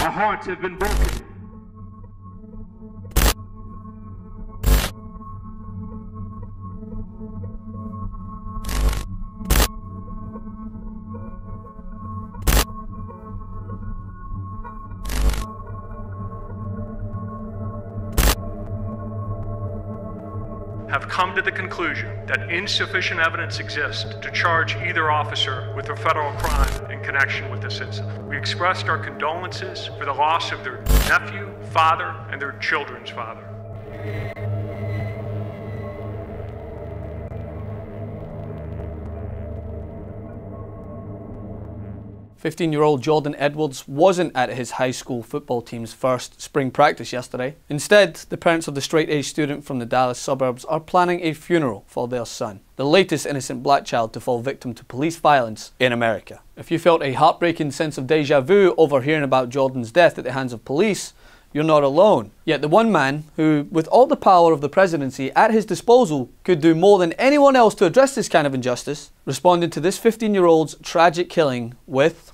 Our hearts have been broken. Have come to the conclusion that insufficient evidence exists to charge either officer with a federal crime in connection with this incident. We expressed our condolences for the loss of their nephew, father, and their children's father. 15-year-old Jordan Edwards wasn't at his high school football team's first spring practice yesterday. Instead, the parents of the straight-A student from the Dallas suburbs are planning a funeral for their son, the latest innocent black child to fall victim to police violence in America. If you felt a heartbreaking sense of deja vu over hearing about Jordan's death at the hands of police, you're not alone. Yet the one man who, with all the power of the presidency at his disposal, could do more than anyone else to address this kind of injustice, responded to this 15-year-old's tragic killing with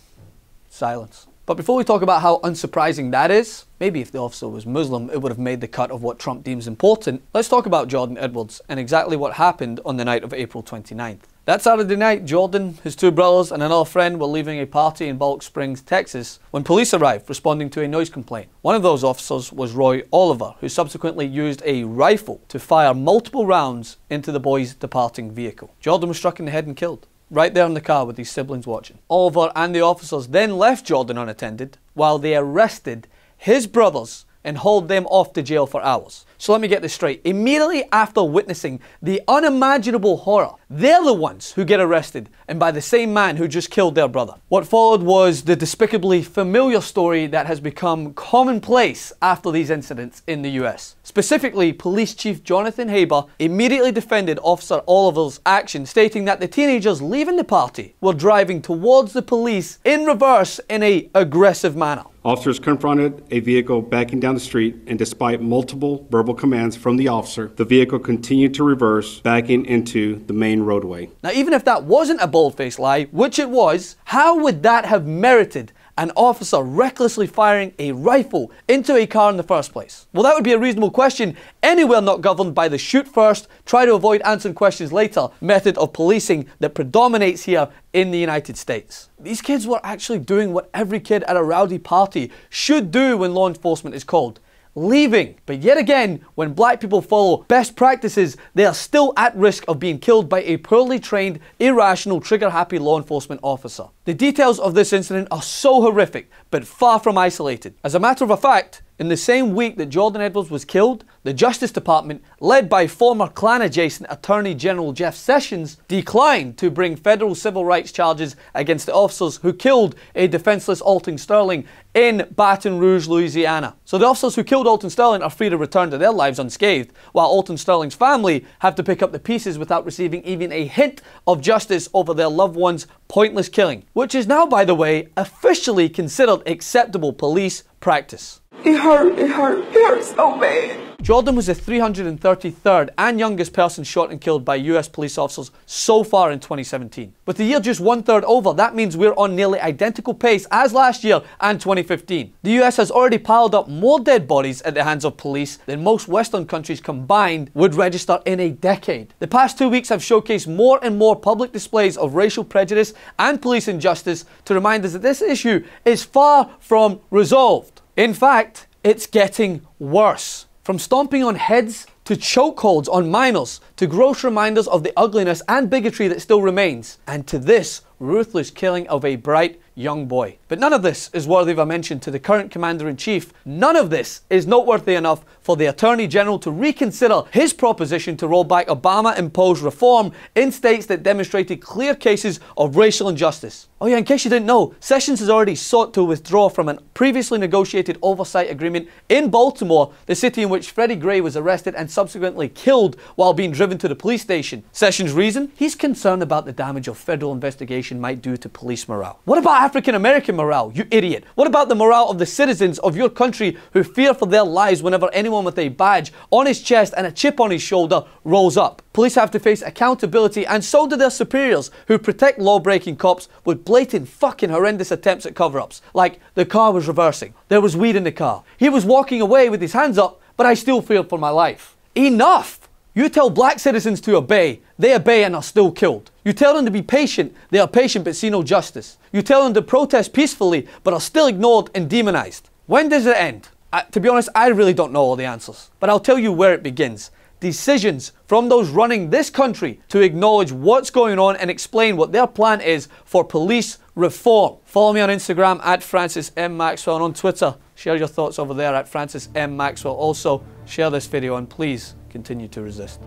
silence. But before we talk about how unsurprising that is, maybe if the officer was Muslim it would have made the cut of what Trump deems important, let's talk about Jordan Edwards and exactly what happened on the night of April 29th. That Saturday night, Jordan, his two brothers and another friend were leaving a party in Balch Springs, Texas, when police arrived responding to a noise complaint. One of those officers was Roy Oliver, who subsequently used a rifle to fire multiple rounds into the boys' departing vehicle. Jordan was struck in the head and killed, right there in the car with his siblings watching. Oliver and the officers then left Jordan unattended while they arrested his brothers and hauled them off to jail for hours. So let me get this straight. Immediately after witnessing the unimaginable horror, they're the ones who get arrested, and by the same man who just killed their brother. What followed was the despicably familiar story that has become commonplace after these incidents in the US. Specifically, Police Chief Jonathan Haber immediately defended Officer Oliver's action, stating that the teenagers leaving the party were driving towards the police in reverse in an aggressive manner. Officers confronted a vehicle backing down the street, and despite multiple verbal commands from the officer, the vehicle continued to reverse, backing into the main roadway. Now, even if that wasn't a bold-faced lie, which it was, how would that have merited an officer recklessly firing a rifle into a car in the first place? Well, that would be a reasonable question anywhere not governed by the shoot first, try to avoid answering questions later method of policing that predominates here in the United States. These kids were actually doing what every kid at a rowdy party should do when law enforcement is called: leaving. But yet again, when black people follow best practices, they are still at risk of being killed by a poorly trained, irrational, trigger-happy law enforcement officer. The details of this incident are so horrific, but far from isolated. As a matter of fact, in the same week that Jordan Edwards was killed, the Justice Department, led by former Klan-adjacent Attorney General Jeff Sessions, declined to bring federal civil rights charges against the officers who killed a defenseless Alton Sterling in Baton Rouge, Louisiana. So the officers who killed Alton Sterling are free to return to their lives unscathed, while Alton Sterling's family have to pick up the pieces without receiving even a hint of justice over their loved one's pointless killing, which is now, by the way, officially considered acceptable police practice. It hurt so bad. Jordan was the 333rd and youngest person shot and killed by US police officers so far in 2017. With the year just 1/3 over, that means we're on nearly identical pace as last year and 2015. The US has already piled up more dead bodies at the hands of police than most Western countries combined would register in a decade. The past 2 weeks have showcased more and more public displays of racial prejudice and police injustice to remind us that this issue is far from resolved. In fact, it's getting worse. From stomping on heads to chokeholds on minors, to gross reminders of the ugliness and bigotry that still remains, and to this ruthless killing of a bright young boy. But none of this is worthy of a mention to the current Commander-in-Chief. None of this is noteworthy enough for the Attorney General to reconsider his proposition to roll back Obama-imposed reform in states that demonstrated clear cases of racial injustice. Oh yeah, in case you didn't know, Sessions has already sought to withdraw from a previously negotiated oversight agreement in Baltimore, the city in which Freddie Gray was arrested and subsequently killed while being driven to the police station. Sessions' reason? He's concerned about the damage a federal investigation might do to police morale. What about African American morale, you idiot? What about the morale of the citizens of your country who fear for their lives whenever anyone with a badge on his chest and a chip on his shoulder rolls up? Police have to face accountability, and so do their superiors who protect law-breaking cops with blatant fucking horrendous attempts at cover-ups. Like, the car was reversing, there was weed in the car, he was walking away with his hands up, but I still feared for my life. Enough! You tell black citizens to obey, they obey and are still killed. You tell them to be patient, they are patient but see no justice. You tell them to protest peacefully but are still ignored and demonized. When does it end? To be honest, I really don't know all the answers, but I'll tell you where it begins. Decisions from those running this country to acknowledge what's going on and explain what their plan is for police reform. Follow me on Instagram at Francis M. Maxwell, and on Twitter, share your thoughts over there at Francis M. Maxwell. Also, share this video and please continue to resist.